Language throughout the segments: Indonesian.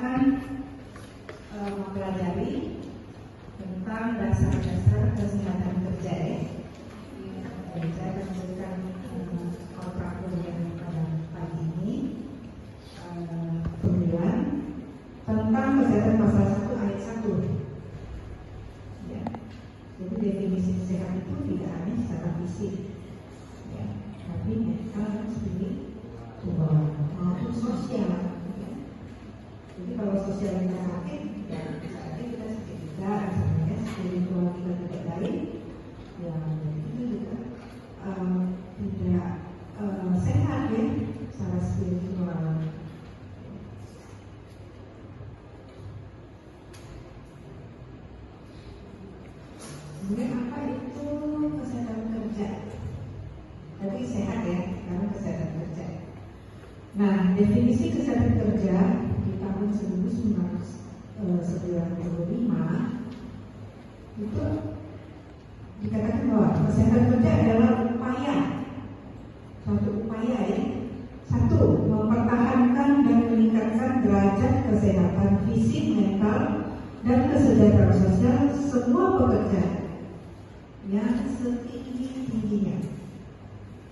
akan mempelajari tentang dasar-dasar kesehatan kerja ya. Jadi saya akan memberikan kontrak kuliah pada pagi ini pemilihan tentang kesehatan pasal 1 ayat 1 ya. Jadi definisi sehat itu tidak hanya secara fisik ya, tapi mental, spiritual maupun sosial ya. Jadi kalau sosial kita sakit ya berarti kita sakit juga, misalnya spiritual kita tidak baik ya, itu juga tidak sehat ya secara spiritual. Kemudian apa itu kesehatan kerja? Tadi sehat ya, karena kesehatan kerja. Nah, definisi kesehatan kerja di tahun 1995 itu dikatakan bahwa kesehatan kerja adalah suatu upaya ya. Satu, mempertahankan dan meningkatkan derajat kesehatan fisik, mental, dan kesejahteraan sosial semua pekerja yang setinggi-tingginya.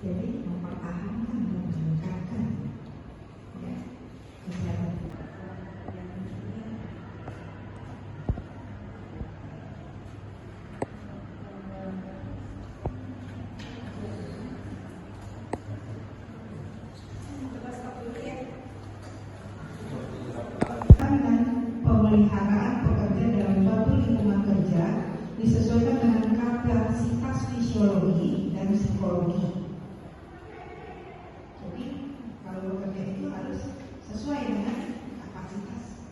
Jadi mempertahankan dan meningkatkan ya, kesehatan. Pemeliharaan pekerja dalam suatu lingkungan kerja disesuaikan dengan kapasitas fisiologi dan psikologi. Jadi kalau bekerja itu harus sesuai dengan kapasitas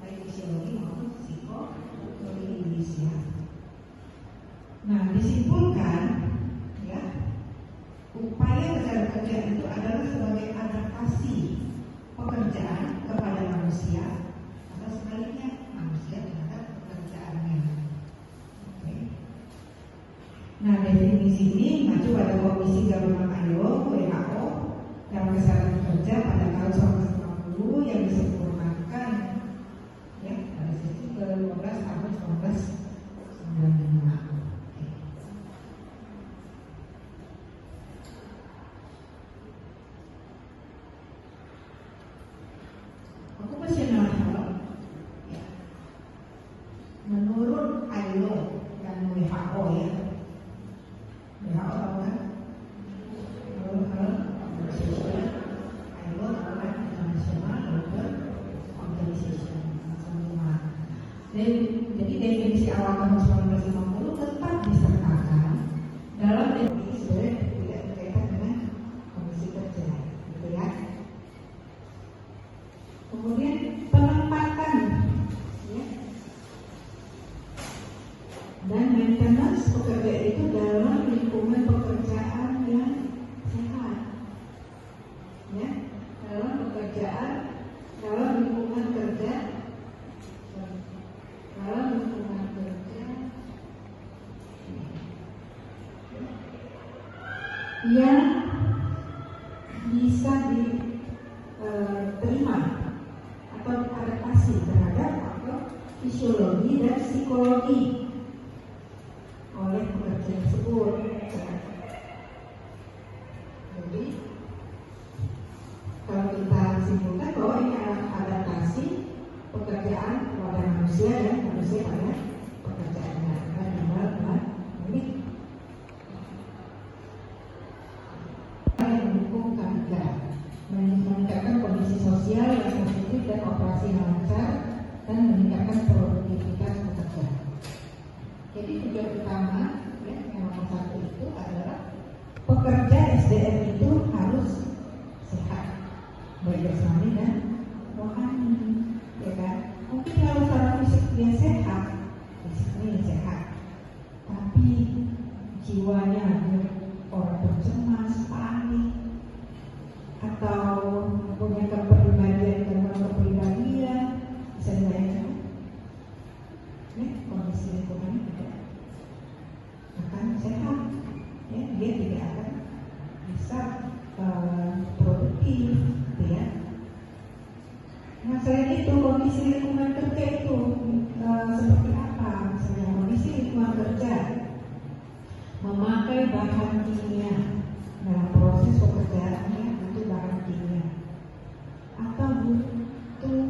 baik fisiologi maupun psikologi Indonesia. Nah, disimpulkan ya, upaya kesehatan kerja itu adalah sebagai adaptasi pekerjaan kepada manusia atau sebaliknya manusia terhadap pekerjaannya. Okay. Nah, definisi ini mengacu pada Komisi Gabungan ILO WHO dalam kesehatan kerja pada tahun 1990 yang disempurnakan ya pada sesi ke-12 tahun 1995. Occupational health ya. Menurut ILO dan WHO ya. WHO tahu kan? World Health Organization, ILO adalah International Labour Organization. Jadi definisi awal tahun 1950 tetap disertakan dalam definisi sebenarnya tidak berkaitan dengan Komisi Kerja, gitu ya. Kemudian penempatan ya, dan maintenance pekerja itu dalam lingkungan pekerjaan yang sehat ya, dalam pekerjaan, dalam lingkungan kerja yang bisa diterima atau adaptasi terhadap faktor fisiologi dan psikologi oleh pekerja tersebut. Jadi kalau kita simpulkan bahwa ini adalah adaptasi pekerjaan kepada manusia dan manusia pada pekerjaannya dan mendukung kerja, meningkatkan kondisi sosial yang positif dan operasi lancar dan meningkatkan produktivitas pekerja. Jadi tujuan utama ya, yang nomor 1 Nah, selain itu kondisi lingkungan kerja itu seperti apa? Misalnya kondisi lingkungan kerja memakai bahan kimia dalam proses pekerjaannya itu bahan kimia, atau butuh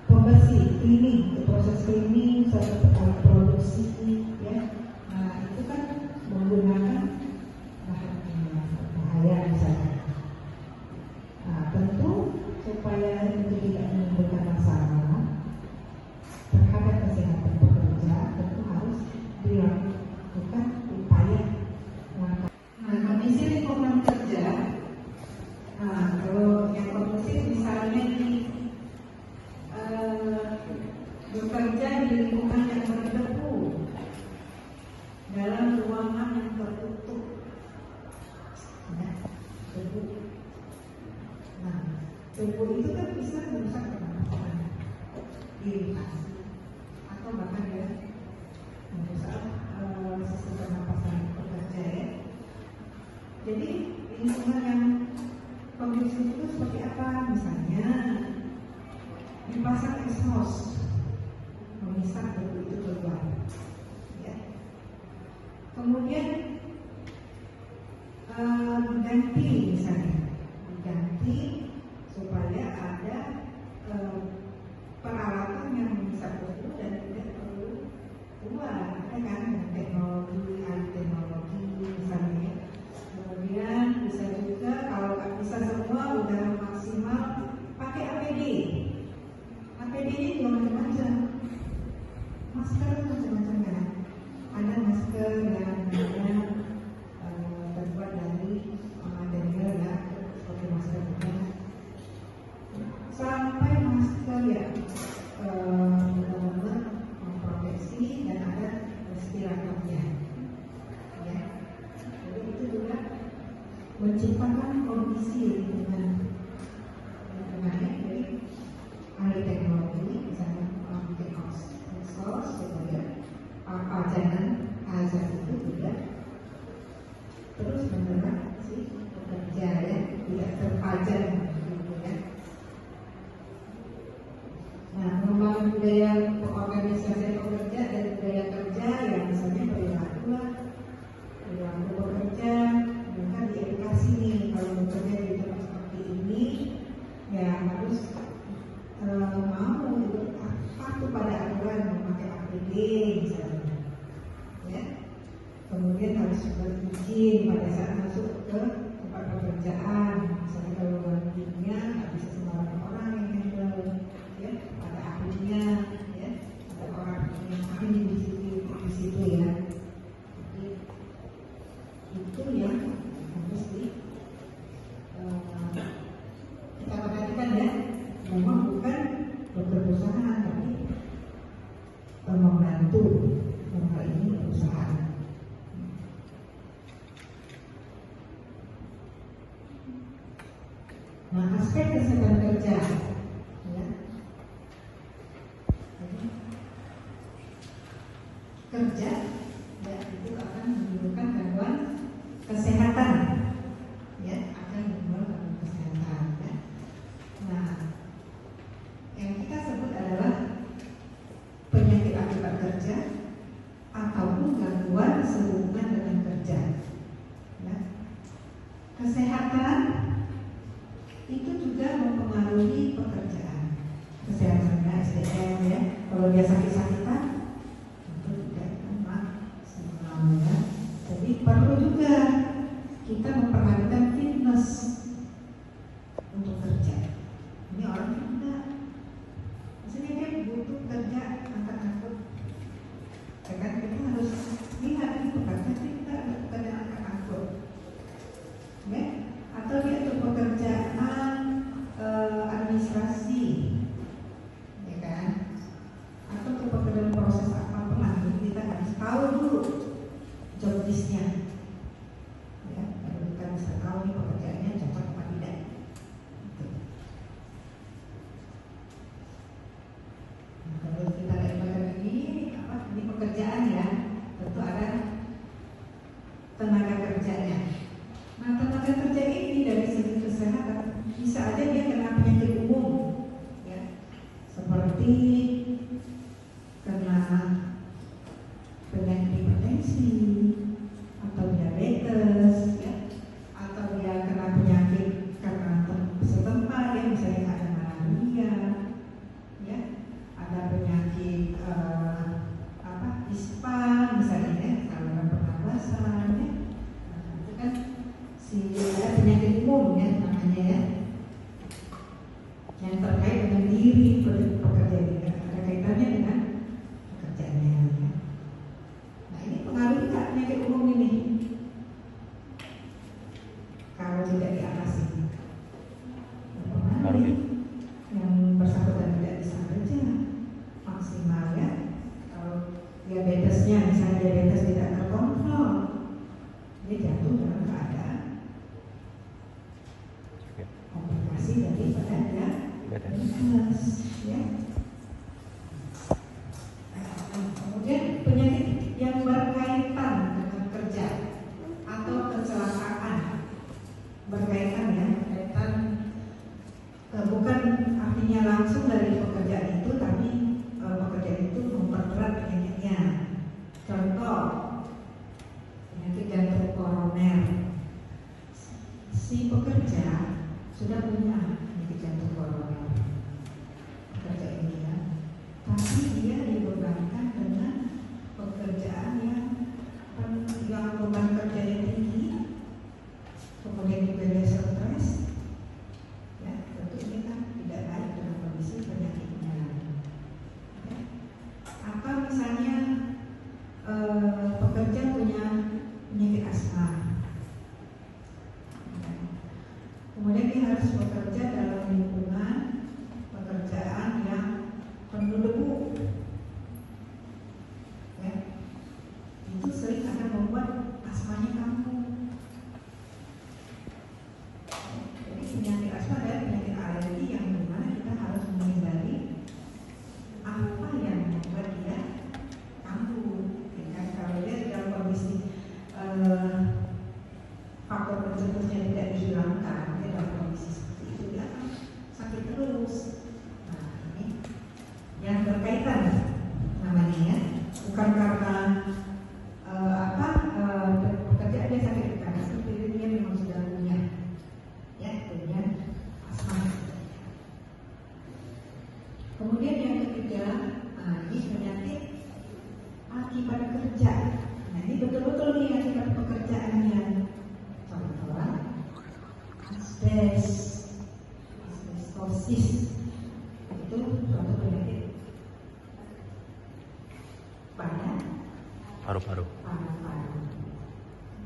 pembersih, cleaning, proses cleaning suatu produksi, ya. Nah, itu kan menggunakan bahan kimia bahaya misalnya. Nah, tentu supaya itu tidak menimbulkan masalah terhadap kesehatan pekerja, tentu harus dilakukan upaya langkah. Nah, kondisi lingkungan kerja, kalau yang kondusif misalnya bekerja di lingkungan yang berdebu, dalam ruangan yang tertutup, ya, debu. Nah, debu itu kan bisa merusak pernapasan, iritasi, atau bahkan ya merusak sistem pernapasan pekerja, ya. Jadi lingkungan yang kondusif itu seperti apa? Misalnya dipasang exhaust memisah debu itu keluar, ya. Kemudian ganti, misalnya diganti supaya ada peralatan yang bisa debu dan tidak perlu keluar, ada kan teknologi, alih teknologi misalnya. Kemudian bisa juga kalau nggak bisa semua udah maksimal pakai APD. APD ini juga macam-macam, masker macam-macam kan. Ada masker yang terbuat dari material ya, seperti masker ini, sampai masker yang benar-benar memproteksi dan ada respiratornya, ya. Jadi itu juga menciptakan kondisi lingkungan ya. Jadi ahli teknologi misalnya bikin exhaust supaya pajanan azab itu juga terus menerap si pekerja, ya, tidak terpajang gitu, ya. Nah, pengembangan budaya pengorganisasian pekerja dan budaya kerja yang misalnya perilaku bekerja, bukan diedukasi nih kalau bekerja di tempat seperti ini, ya harus mau patuh pada aturan memakai APD misalnya, ya. Kemudian harus berizin pada saat masuk ke tempat pekerjaan, misalnya kalau bantunya nggak bisa sembarang orang yang handle, ya, ada ahlinya, ya, ada orang yang ahli di situ, ya. Jadi itu yang harus kita perhatikan, ya. Memang bukan perusahaan tapi membantu hal ini perusahaan. Nah, aspek kesehatan kerja, ya. Kerja, ya, itu akan menimbulkan gangguan kesehatan, ya, akan menimbulkan gangguan kesehatan, ya. Nah, yang kita sebut adalah penyakit akibat kerja ataupun gangguan sehubungan dengan kerja, ya. Kesehatan itu juga mempengaruhi pekerjaan, kesehatannya SDM, ya. Kalau dia sakit-sakitan, itu tidak semuanya. Jadi perlu juga kita memperhatikan fitness untuk kerja. Ini orang enggak, maksudnya dia butuh kerja angkat-angkut, kan kita harus lihat nih pekerja kita ada pekerjaan angkat-angkut, ya. Atau dia untuk pekerjaan administrasi, ya kan, atau untuk pekerjaan proses yang terkait dengan diri pekerja ini, ada kaitannya dengan pekerjaannya. Nah ini pengaruh nggak penyakit umum ini kalau tidak diatasi? Yang bersangkutan tidak bisa kerja maksimal ya. Kalau diabetesnya, misalnya diabetes tidak terkontrol, dia jatuh dalam keadaan komplikasi daripada diabetes ya. Kemudian penyakit yang berkaitan dengan kerja atau kecelakaan, berkaitan ya, berkaitan bukan artinya langsung dari pekerjaan itu, tapi pekerjaan itu memperberat penyakitnya. Contoh penyakit jantung koroner, si pekerja sudah punya penyakit jantung koroner, pekerja ini ya, tapi dia dibebankan dengan pekerjaan yang beban kerjanya tinggi, kemudian juga dia stres. Ini kan tidak baik dalam kondisi penyakitnya. Atau misalnya pekerja punya penyakit asma, kemudian dia harus bekerja dalam lingkungan pekerjaan yang penuh debu, ya, itu sering akan membuat asmanya kambuh. Jadi penyakit asma adalah penyakit alergi yang dimana kita harus menghindari apa yang membuat dia kambuh. Ya, kalau dia dalam kondisi faktor pencetusnya tidak dihilangkan, dia dalam kondisi seperti itu dia akan sakit terus. Nah ini yang berkaitan namanya ya, bukan karena pekerjaan dia sakit, karena seperti dia memang sudah punya asma. Kemudian yang ketiga, ini penyakit akibat kerja. Nah ini betul-betul nih akibat pekerjaannya. Contoh asbestosis, itu suatu penyakit pada paru-paru.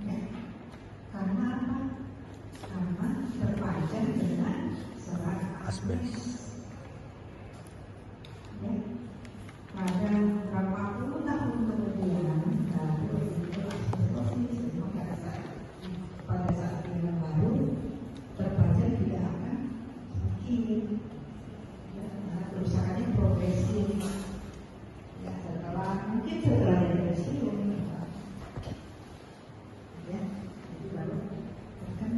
Ya. Karena apa? Karena terpanjang dengan serat asbes. Ya. Pada berapa puluh tahun kemudian, pada saat yang baru terpanjang tidak akan sakit. Ya, kerusakannya progresif. Ya, mungkin setelah depresium. Ya, jadi baru kan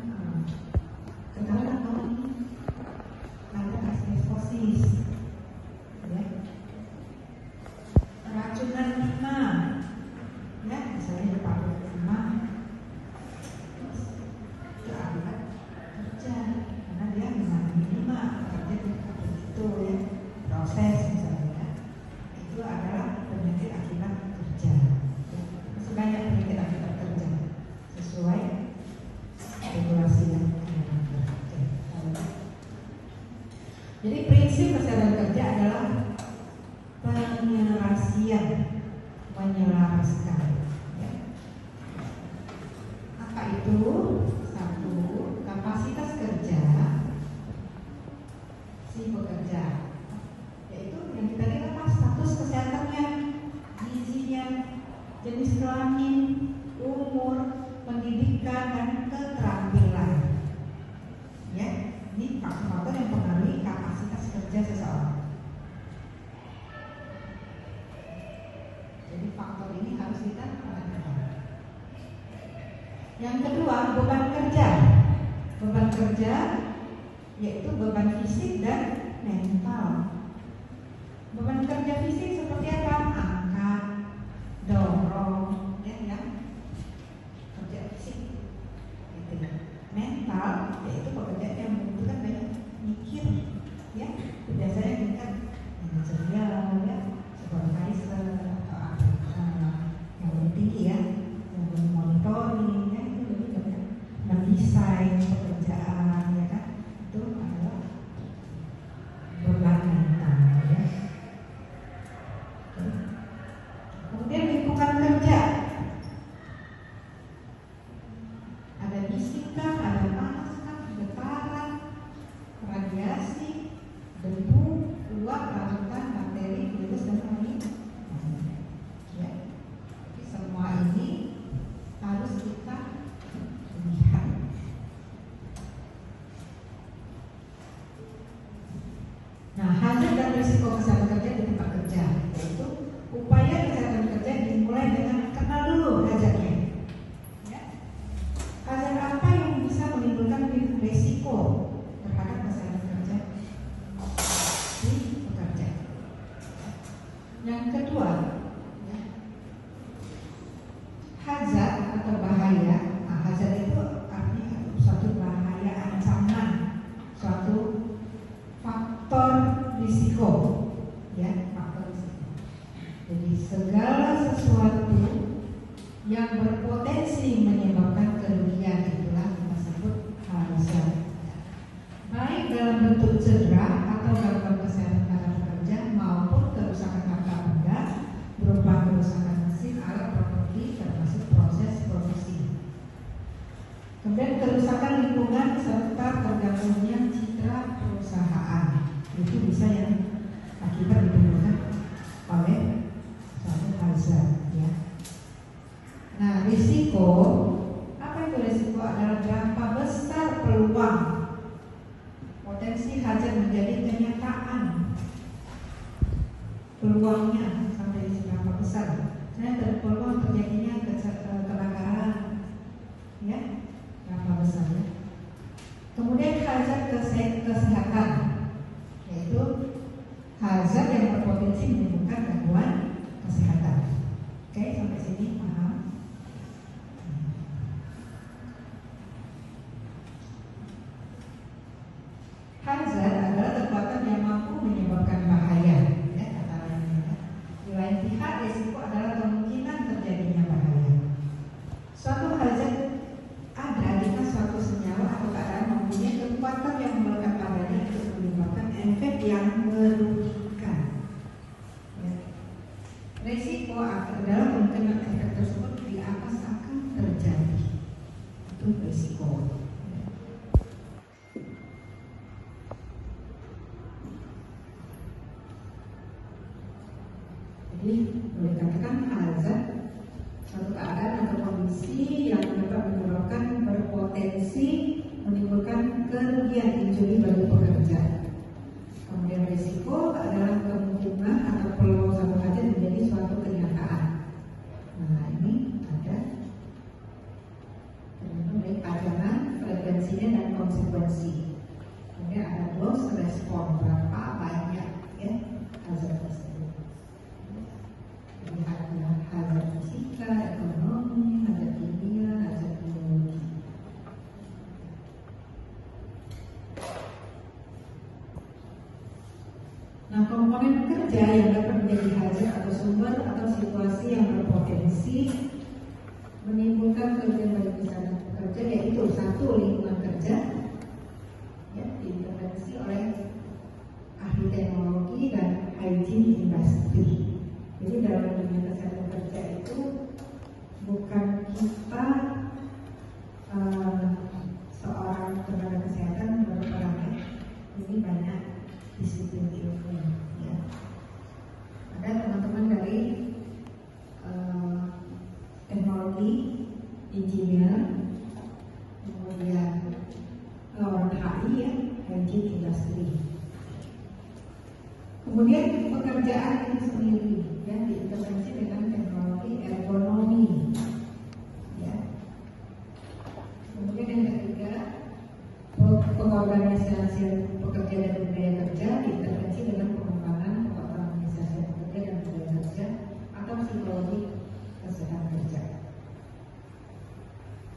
kenapa ini ada asbestosis, ya, racunan timah, ya, misalnya dipakai timah, terus terangkat kerja, karena dia mengalami timah, kerja begitu ya, proses misalnya, itu adalah penyakit akibat kerja. Ya, masih banyak penyakit akibat kerja sesuai regulasi yang ada. Jadi prinsip kesehatan kerja adalah penyelesaian, menyelaraskan. Ya. Apa itu? Satu, kapasitas kerja si pekerja, yaitu yang kita lihat apa? Status kesehatannya, gizinya, jenis kelamin, umur, pendidikan, dan keterampilan. Ya, ini faktor-faktor yang mempengaruhi kapasitas kerja seseorang. Jadi faktor ini harus kita perhatikan. Yang kedua, beban kerja. Beban kerja yaitu beban fisik dan mental. Beban kerja fisik seperti apa? Angkat, dorong, ya, kerja fisik. Gitu. Mental yaitu pekerjaan yang membutuhkan banyak mikir, ya. Biasanya kita manajerial, ya, supervisor atau apa yang lebih tinggi ya, yang monitoring, ya, itu lebih banyak mendesain pekerjaan, ya kan. Itu adalah Yang kedua, ya, hazard atau bahaya. Nah, hazard itu artinya suatu bahaya, ancaman, suatu faktor risiko, ya, faktor risiko. Jadi segala sesuatu yang berpotensi menyebabkan kerugian itulah kita sebut hazard. Baik dalam bentuk cedera atau gangguan kesehatan pada pekerja maupun kerusakan harta benda berupa kerusakan mesin, alat, properti, termasuk proses produksi. Kemudian kerusakan lingkungan serta terganggunya citra perusahaan, itu bisa yang akibat ditimbulkan oleh suatu hazard, ya. Nah, risiko, apa itu risiko? Adalah berapa besar peluang potensi hazard menjadi kenyataan. Peluangnya sampai seberapa besar? Saya berpeluang terjadinya kecelakaan, ya, berapa besar, ya. Kemudian hazard kesehatan, yaitu hazard yang berpotensi menimbulkan gangguan kesehatan. Oke, sampai sini paham? Hazard adalah kekuatan yang mampu menyebabkan bahaya, ya, kata lainnya. Di lain pihak, risiko adalah kemungkinan terjadinya bahaya. Suatu hazard ada jika suatu senyawa atau keadaan mempunyai kekuatan yang melekat padanya untuk menyebabkan efek yang merugikan. Ya. Risiko adalah kemungkinan efek tersebut di atas akan terjadi. Itu risiko. Jadi boleh katakan hazard suatu keadaan atau kondisi yang dapat menyebabkan berpotensi menimbulkan kerugian injury bagi pekerja. Kemudian risiko adalah kemungkinan atau peluang suatu hazard menjadi suatu kenyataan. Nah, ini ada dari padanan, frekuensinya dan konsekuensi. Kemudian ada loss respon, berapa banyak, ya, hazard tersebut. Ada hazard fisika, ekonomi, hazard kimia, hazard biologi. Nah, komponen kerja yang dapat menjadi hazard atau sumber atau situasi yang berpotensi menimbulkan kerugian bagi kesehatan pekerja, yaitu satu, lingkungan kerja, ya, diintervensi oleh ahli teknologi dan hygiene industri. Jadi dalam dunia kesehatan kerja itu bukan kita seorang tenaga kesehatan berperan, ya. Ini banyak disiplin ilmu, ya. Ada teman-teman dari teknologi, engineer, kemudian orang HI, ya, hygiene industry. Kemudian pekerjaan itu sendiri, ya, diintervensi dengan teknologi ergonomi, ya. Kemudian yang ketiga, pengorganisasian pekerja dan budaya kerja diintervensi dengan pengembangan pengorganisasian pekerja dan budaya kerja atau psikologi kesehatan kerja.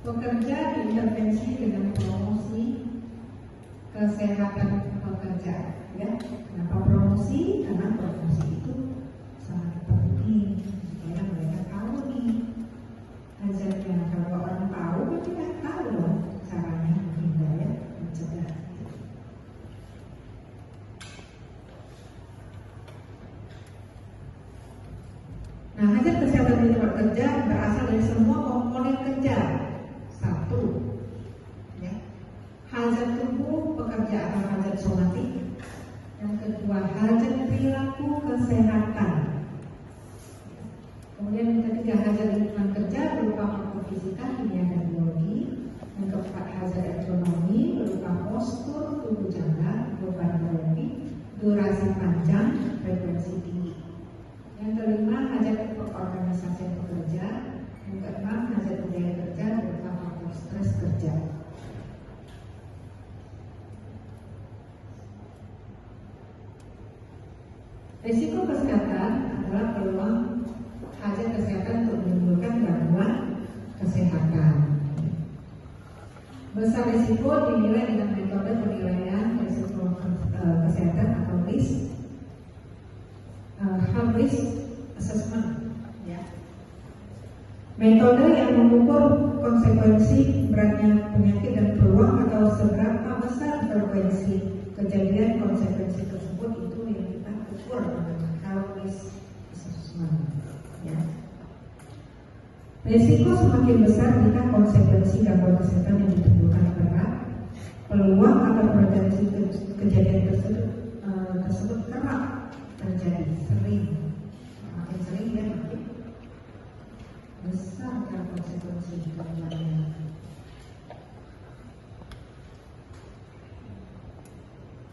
Pekerja diintervensi dengan promosi kesehatan pekerja, ya. Kenapa promosi? Karena promosi itu sangat penting supaya mereka tahu nih hazardnya. Kalau orang tahu, mereka tahu loh caranya menghindar, ya, mencegah. Nah, hazard kesehatan di tempat kerja berasal dari semua komponen kerja. Satu, ya, hazard tubuh pekerja atau hazard somatik. Yang kedua, hazard perilaku kesehatan. Kemudian yang ketiga, hazard lingkungan kerja berupa faktor fisika, kimia, dan biologi. Yang keempat, hazard ekonomi berupa postur tubuh jangka, beban berlebih, durasi panjang, frekuensi tinggi. Yang kelima, hazard organisasi pekerja. Yang keenam, hazard budaya kerja berupa faktor stres kerja. Risiko kesehatan adalah peluang hajat kesehatan untuk menimbulkan gangguan kesehatan. Besar risiko dinilai dengan metode penilaian risiko kesehatan atau health risk assessment. Ya. Metode yang mengukur konsekuensi beratnya penyakit dan peluang atau seberapa besar frekuensi kejadian konsekuensi tersebut itu yang kita ukur dengan health risk assessment. Ya. Risiko semakin besar jika konsekuensi gangguan kesehatan yang ditimbulkan berat, peluang atau potensi kejadian tersebut kerap terjadi, sering. Makin sering dia makin besar kan konsekuensi gangguannya.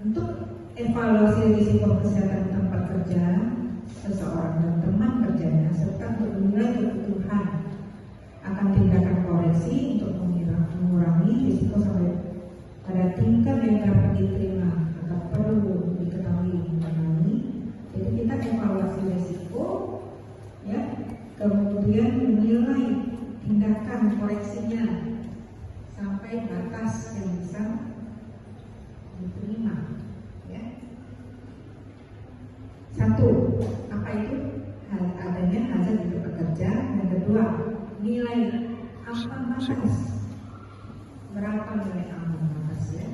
Untuk evaluasi risiko kesehatan tempat kerja seseorang dan teman kerjanya serta untuk menilai kebutuhan akan tindakan koreksi untuk mengurangi risiko sampai pada tingkat yang dapat diterima atau perlu diketahui mengenai. Jadi kita evaluasi risiko, ya, kemudian menilai tindakan koreksinya sampai batas yang bisa diterima. Ya. Satu, apa itu? Adanya hajat hidup pekerja. Yang kedua, nilai ambang batas. Berapa nilai ambang batas, ya?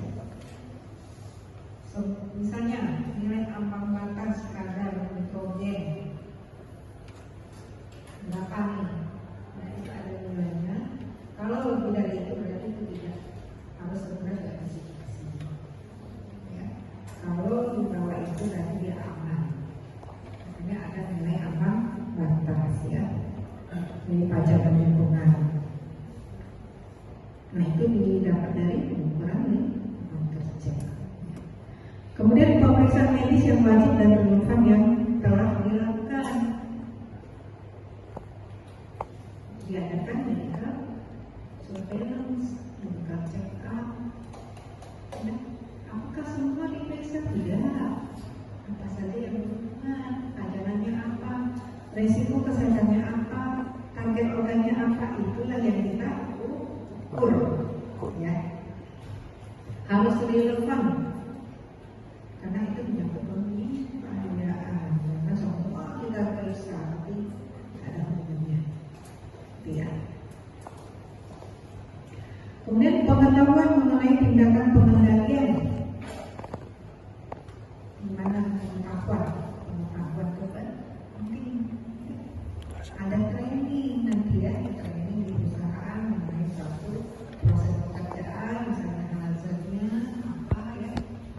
So, misalnya nilai ambang batas kadar nitrogen berapa nih? Nah, itu ada nilainya. Kalau lebih dari itu berarti itu tidak harus benar klasifikasi. Ya. Kalau di bawah itu berarti dia aman. Makanya ada nilai ambang batas, ya. Dari pajak dan lingkungan. Nah, itu didapat dari pengukuran lingkungan kerja. Kemudian pemeriksaan medis yang wajib dan relevan yang telah dilakukan. Diadakan medical surveillance, medical check up. Nah, apakah semua diperiksa? Tidak. Apa saja yang berhubungan, pajanannya apa, resiko kesehatannya apa, target organnya apa, itulah yang kita ukur, ya. Harus relevan karena itu menyangkut pembiayaan. Karena semua kita periksa tapi ada hubungannya, tidak. Kemudian pengetahuan mengenai tindakan pengendalian, gimana pengetahuan itu kan penting. Ada training nanti, ya, training di perusahaan mengenai suatu proses pekerjaan, misalnya hazardnya apa, ya,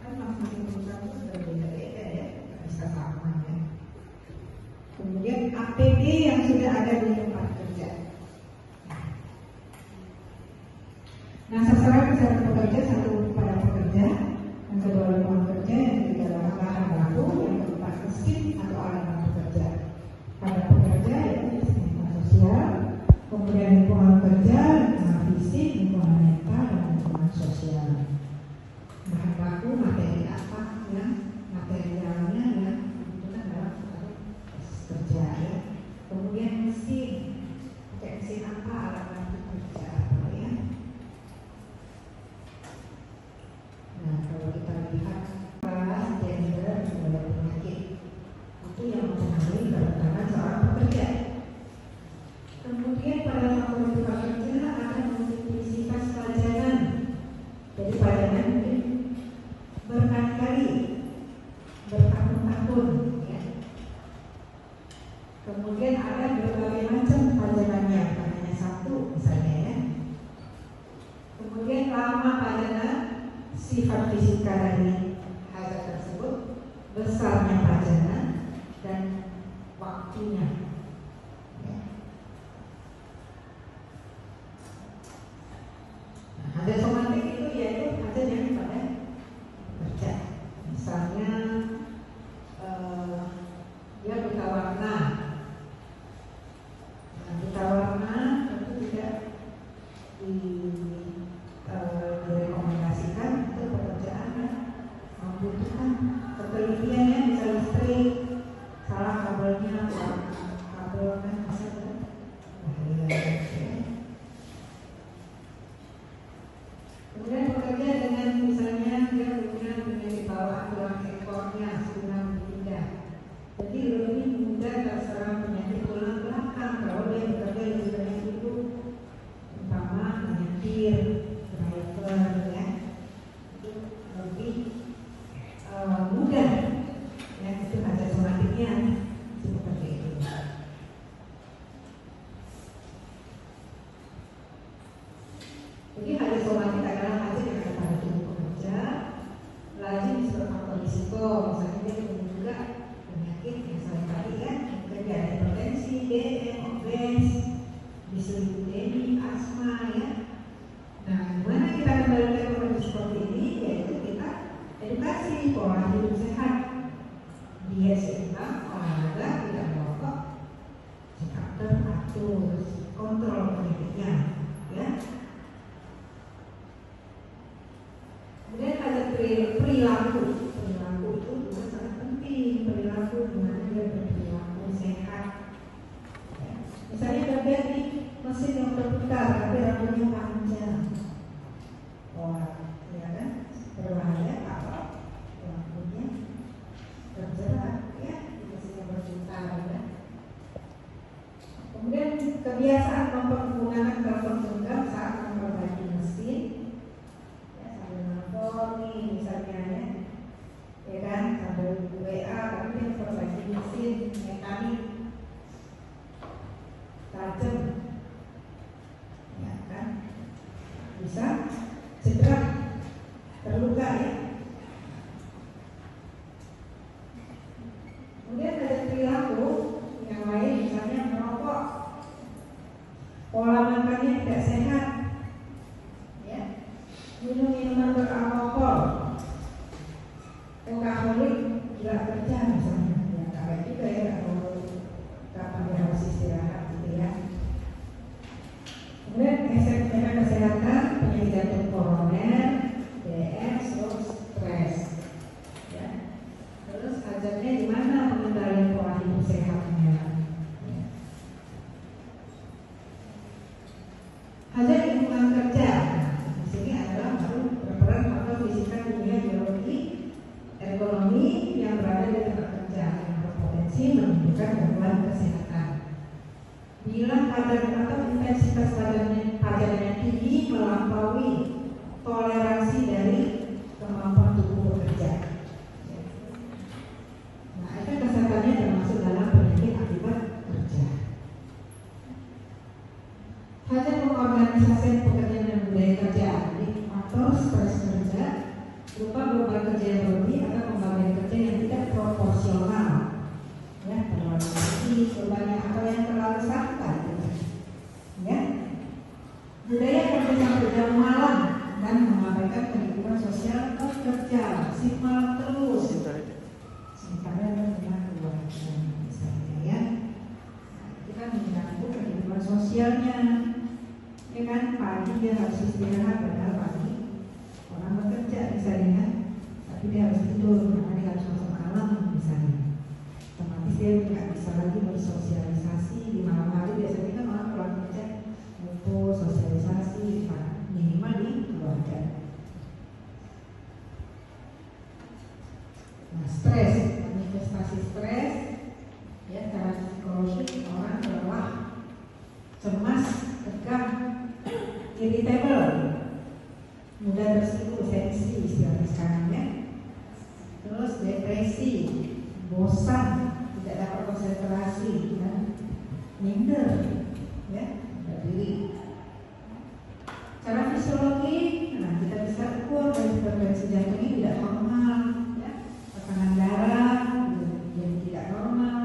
kan masing-masing perusahaan itu berbeda-beda, ya, bisa sama, ya. Kemudian APD yang sudah ada di tempat kerja. Nah, sasaran kesehatan pekerja, satu pada pekerja, yang kedua lingkungan kerja, yang ketiga lahan baku, yang keempat mesin atau alat bekerja. Pada pekerja yaitu lingkungan sosial, kemudian lingkungan kerja, lingkungan fisik, lingkungan mental, dan lingkungan sosial. Bahan baku, materi apa yang materialnya yang dibutuhkan dalam proses kerja, ya. Kemudian mesin, pakai mesin apa, alat kerja apa, ya. Nah, kalau kita lihat bahas gender dan penyakit, itu yang mempengaruhi kerendahan seorang pekerja. Kemudian pada faktor pekerja ada multiplisitas pajanan. Jadi pajanan mungkin berkali-kali, bertahun-tahun, ya. Kemudian ada berbagai macam pajanannya, bukan hanya satu misalnya, ya. Kemudian lama pajanan, sifat fisika dari hajat tersebut, besarnya pajanan, dan waktunya. Ya. Nah, hajat somatik itu yaitu hajat yang pada kerja. Misalnya dia buta warna. Nah, buta warna tentu tidak direkomendasikan untuk pekerjaan yang membutuhkan ketelitian, ya, bisa listrik, salah kabelnya, perilaku di mana dia berperilaku sehat. Ya. Misalnya bagian di mesin yang berputar tapi rambutnya panjang, wah, ya kan, berbahaya apa? Rambutnya terjerat, ya, di mesin yang berputar, ya. Kemudian kebiasaan menggunakan telepon genggam saat memperbaiki mesin, ya, sambil nelfon nih misalnya, ya kan, sambil WA tapi dia memperbaiki mesin mekanik tajam, ya kan, bisa cedera, terluka, ya. Kemudian ada perilaku yang lain, misalnya merokok, pola makannya tidak sehat, ya, minum minuman beralkohol, alkoholik, gila kerja misalnya, ya kayak juga ya, kalau kapan dia harus istirahat gitu ya. Kemudian efek kesehatan, penyakit jantung koroner, DS, terus stres, ya. Terus hajatnya di mana pengendalian pola hidup sehatnya? Ya. Hajat lingkungan kerja, di sini adalah baru berperan faktor fisika, kimia, biologi, ekonomi yang berada di tempat kerja yang berpotensi menimbulkan gangguan kesehatan. Bila kadar atau intensitas pajannya tinggi melampaui toleransi dari kemampuan tubuh bekerja. Nah, efek kesehatannya termasuk dalam penyakit akibat kerja. Hajat pengorganisasian pekerjaan dan budaya kerja, jadi faktor stres kerja berupa beban kerja yang berlebih atau pembagian kerja yang tidak proporsional, ya, terlalu tinggi bebannya atau yang terlalu santai, ya. Budaya kerja sampai jam malam dan mengabaikan kehidupan sosial pekerja, shift malam terus, sementara dengan keluarga misalnya, ya. Itu kan mengganggu kehidupan sosialnya, ya kan, pagi dia harus istirahat padahal pagi orang bekerja misalnya, tapi dia harus tidur karena dia harus masuk malam misalnya. Otomatis dia nggak bisa lagi bersosialisasi di malam hari. Biasanya kan orang pulang kerja ngumpul sosialisasi, minimal di keluarga. Nah, stres, manifestasi stres, ya, secara psikologis orang lelah, cemas, tegang, irritable, mudah tersinggung, sensi istilahnya sekarang, ya. Terus depresi, bosan, tidak dapat konsentrasi, ya, minder, ya, berdiri. Cara fisiologi, nah kita bisa ukur dari frekuensi jantung ini tidak normal, ya, tekanan darah jadi tidak normal,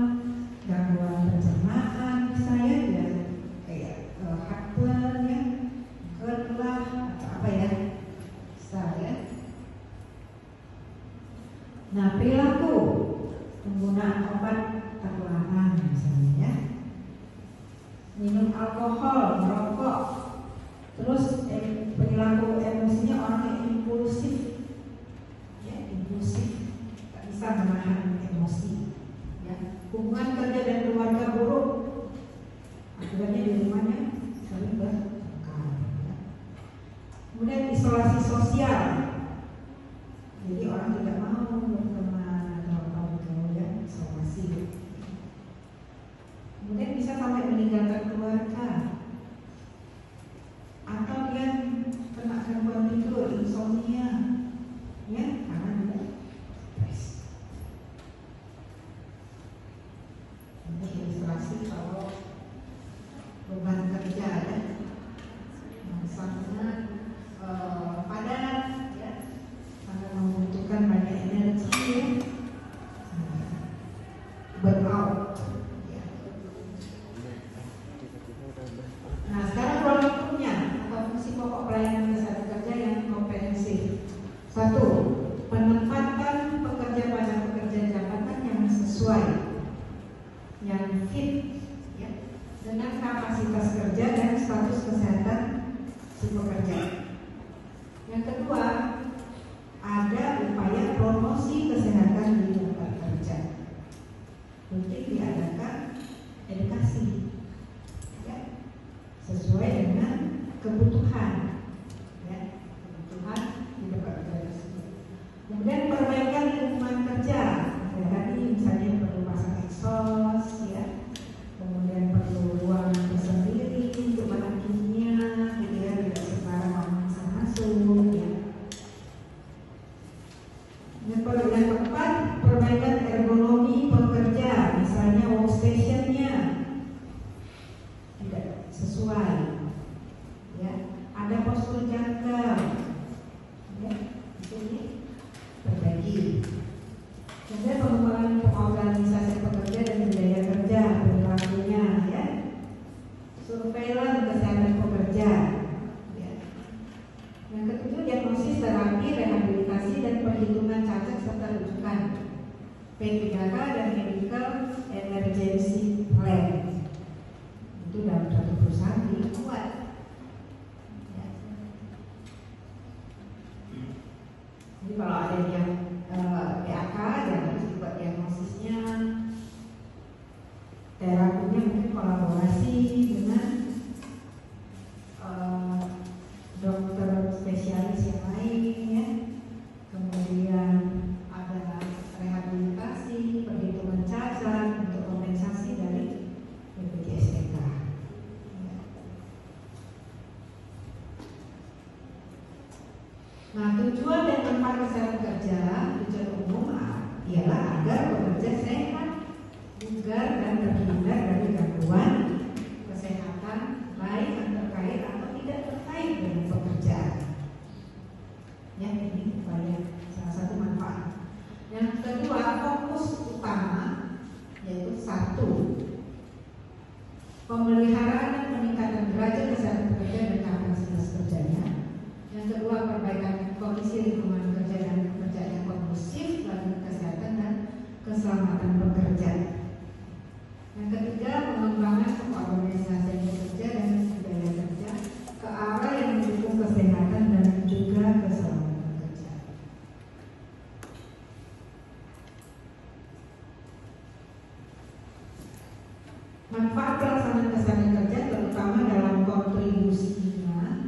gangguan pencernaan, misalnya ya, kayak heartburn, ya, GERD lah, atau apa ya. Ya. Nah, perilaku penggunaan obat terlarang misalnya, ya, minum alkohol, merokok, terus perilaku emosinya orang yang impulsif, ya, impulsif, tak bisa menahan emosi, ya. Hubungan kerja dan keluarga buruk, akibatnya di rumahnya sering bertengkar, ya. Kemudian isolasi sosial, jadi orang tidak mau berteman atau kemudian isolasi. Kemudian bisa sampai meninggalkan keluarga, atau dia kena gangguan tidur, insomnia, ya, karena dia stres. Ini ilustrasi kalau beban kerja, ya, sangat padat, ya, sangat membutuhkan banyak energi, ya, burnout, ya. Nah, sekarang produknya atau fungsi pokok pelayanan kesehatan kerja yang komprehensif. 1. Penempatan pekerja pada pekerjaan jabatan yang sesuai, yang fit, ya, dengan kapasitas kerja dan status kesehatan si pekerja. Yang kedua, ada upaya promosi kesehatan di tempat kerja. Ada pengembangan pengorganisasi pekerja dan budaya kerja, perilakunya, ya. Surveillance kesehatan pekerja. Ya. Yang ketujuh, diagnosis, terapi, rehabilitasi, dan perhitungan cacat serta rujukan. P3K dan Medical Emergency Plan. Itu dalam satu perusahaan dibuat. Ya. Jadi kalau ada yang PAK, dia harus dibuat diagnosisnya, terapinya mungkin kolaborasi dengan dokter spesialis yang lain, ya. Kemudian ada rehabilitasi, perhitungan cacat untuk kompensasi dari BPJS TK. Nah, tujuan dan tempat kesehatan kerja tujuan umum ialah agar pekerja sehat, bugar, dan terhindar dari gangguan kesehatan baik yang terkait atau tidak terkait dengan pekerjaan. Ya, ini banyak salah satu manfaat. Yang kedua, fokus utama yaitu satu, pemeliharaan dan peningkatan derajat kesehatan pekerja dan kapasitas kerjanya. Yang kedua, perbaikan kondisi lingkungan kerja dan pekerjaan yang kondusif bagi kesehatan dan keselamatan pekerja. Yang ketiga, pengembangan pengorganisasian pekerja dan budaya kerja ke arah yang mendukung kesehatan dan juga keselamatan kerja. Manfaat pelaksanaan kesehatan kerja terutama dalam kontribusinya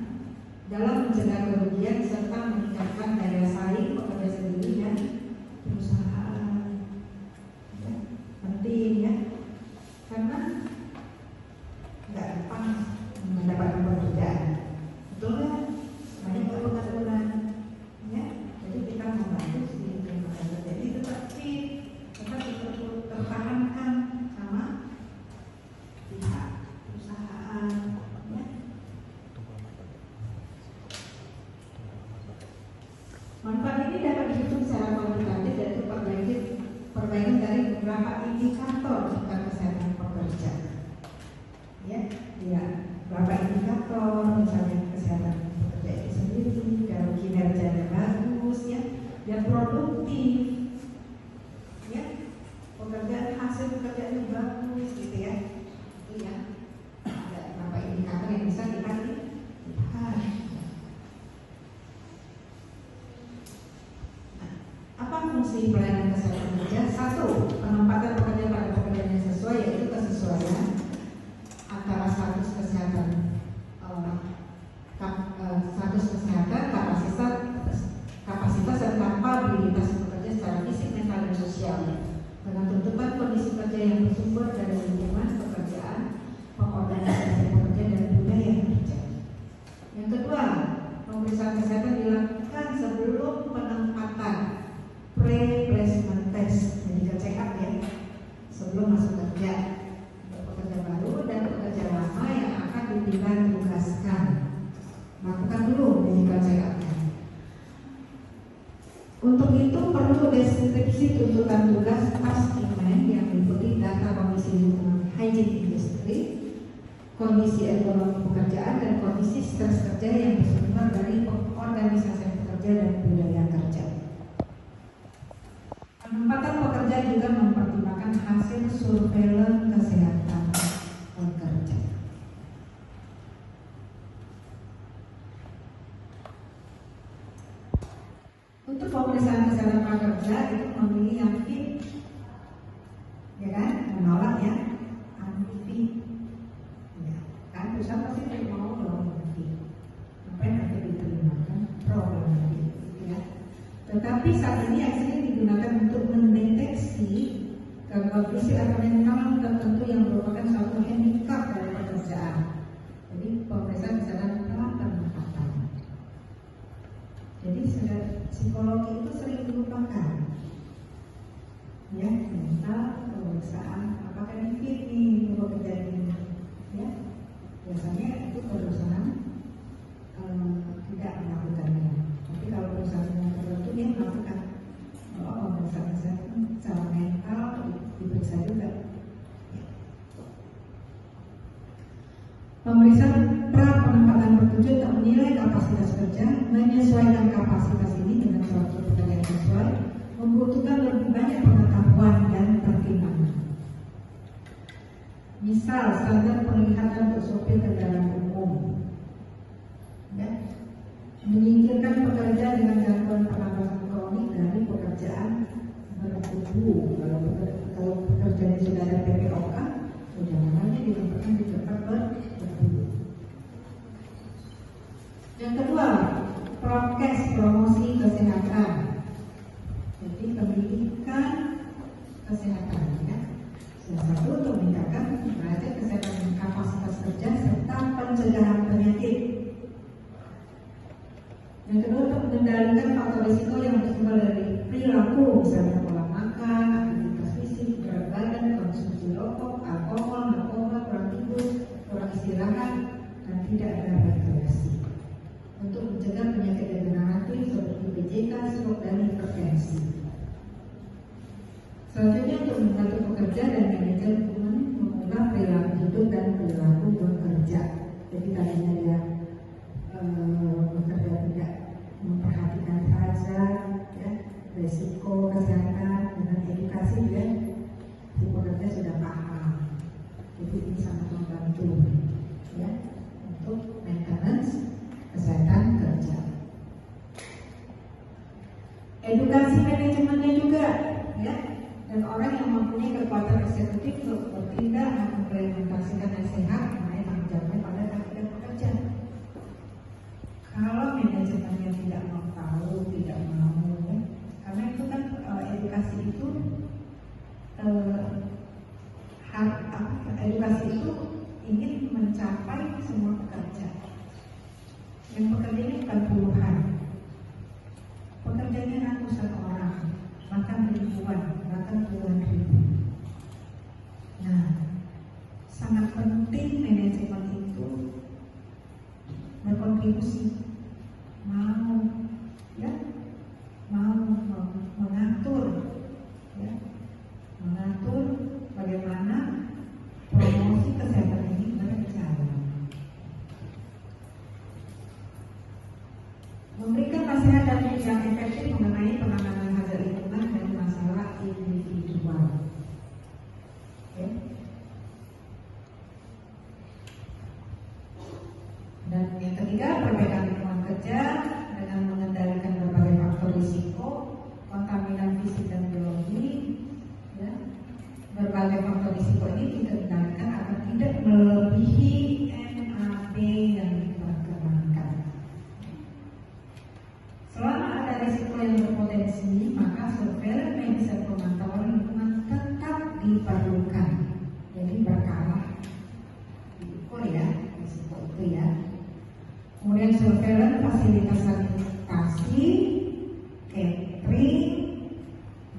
dalam mencegah kerugian serta meningkatkan daya saing pekerja sendiri dan perusahaan. Ya, penting, ya, karena nggak gampang mendapatkan pekerjaan, betul kan? Banyak pengangguran, ya. Jadi kita membantu si pekerja jadi tetap fit, tetap tertahankan sama pihak perusahaan. Ya. Manfaat ini dapat dihitung secara kuantitatif yaitu perbaikan dari beberapa indikator tentang kesehatan pekerja. Ya, beberapa indikator, misalnya kesehatan pekerja itu sendiri, kalau kinerjanya bagus, ya, dan produktif, ya, pekerjaan hasil pekerjaannya bagus, gitu ya, itu ya, ada beberapa indikator yang bisa kita lihat. Apa fungsi pelayanan kesehatan kerja? Satu, penempatan pekerja pada pekerjaan yang sesuai, yaitu kesesuaian antara status kesehatan, kapasitas dan kapabilitas pekerja secara fisik, mental, dan sosial, dengan tuntutan kondisi kerja yang bersumber dari lingkungan pekerjaan, pengorganisasian pekerja, dan budaya kerja. Yang kedua, pemeriksaan kesehatan dilakukan sebelum penempatan, pre-placement test, medical check up, ya, sebelum masuk kerja untuk pekerja baru dan pekerja lama yang akan dipindah tugaskan. Lakukan dulu medical check up. Untuk itu perlu deskripsi tuntutan tugas task-demand yang meliputi data kondisi lingkungan hygiene industri, kondisi ekonomi pekerjaan, dan kondisi stres kerja yang bersumber dari organisasi pekerja dan budaya kerja. Penempatan pekerja juga mempertimbangkan hasil surveillance kesehatan pekerja. Untuk pemeriksaan kesehatan pekerja itu memilih yang fit, ya kan, menolak yang unfit. Ya, kan perusahaan pasti tidak mau dong yang fit. Apa yang akan diterima kan problem gitu ya. Tetapi saat ini actually digunakan untuk mendeteksi gangguan fisik atau mental tertentu yang merupakan suatu handicap dari pekerjaan. Jadi pemeriksaan kesehatan penempatan. Jadi psikologi itu sering dilupakan, ya, mental, pemeriksaan, apakah ini fit nih untuk bekerja ini, ya, biasanya itu perusahaan tidak melakukannya, tapi kalau perusahaan yang tertentu dia melakukan pemeriksaan kesehatan Memeriksa pra penempatan pekerja untuk menilai kapasitas kerja, menyesuaikan kapasitas ini dengan suatu pekerjaan sesuai, membutuhkan lebih banyak pengetahuan dan pertimbangan. Misal, standar penglihatan untuk sopir kendaraan umum, ya, menyingkirkan pekerja dengan gangguan pernapasan kronik dari pekerjaan bertubuh. Kalau pekerjaan sudah ada PPOK, jangan ditempatkan di tempat bertubuh. Yang kedua, prokes promosi kesehatan. Jadi pendidikan kesehatan, ya. Salah satu untuk meningkatkan derajat kesehatan dan kapasitas kerja serta pencegahan penyakit. Yang kedua, untuk mengendalikan faktor risiko yang bersumber dari perilaku, misalnya pola makan, aktivitas fisik, berat badan, konsumsi rokok, alkohol, narkoba, kurang tidur, kurang istirahat, dan tidak ada rekreasi. Untuk mencegah penyakit degeneratif seperti PJK, stroke, dan hipertensi. Selanjutnya, untuk membantu pekerja dan manajer mengubah perilaku hidup dan perilaku bekerja. Jadi tadinya dia bekerja tidak memperhatikan saja, ya, risiko kesehatan dengan edukasi, ya, si pekerja sudah paham. Jadi ini sangat membantu, ya, untuk maintenance kesehatan kerja. Edukasi manajemennya juga, ya, dan orang yang mempunyai kekuatan eksekutif untuk bertindak dan mengimplementasikan yang sehat, mengenai tanggung jawabnya pada rekan pekerja. Kalau manajemennya tidak mau tahu, tidak mau, ya, karena itu kan edukasi itu edukasi itu ingin mencapai semua pekerja. Yang pekerjanya bukan puluhan, pekerjanya ratusan orang, bahkan ribuan, bahkan puluhan ribu. Nah, sangat penting manajemen itu berkontribusi, mau, ya, mau mengatur, ya, mengatur bagaimana promosi kesehatan ini berjalan. Memberikan nasihat dan yang efektif mengenai penanganan hazard lingkungan dan masalah individual. Okay. Dan yang ketiga, perbaikan lingkungan kerja dengan mengendalikan berbagai faktor risiko, kontaminan fisik dan biologi. Ya. Berbagai faktor risiko ini dikendalikan agar tidak melebihi MAP yang diperkenankan. Selama ada risiko yang berpotensi, maka surveillance medis dan pemantauan lingkungan tetap diperlukan. Jadi berkala diukur, ya, risiko itu, ya. Kemudian surveillance fasilitas sanitasi, catering,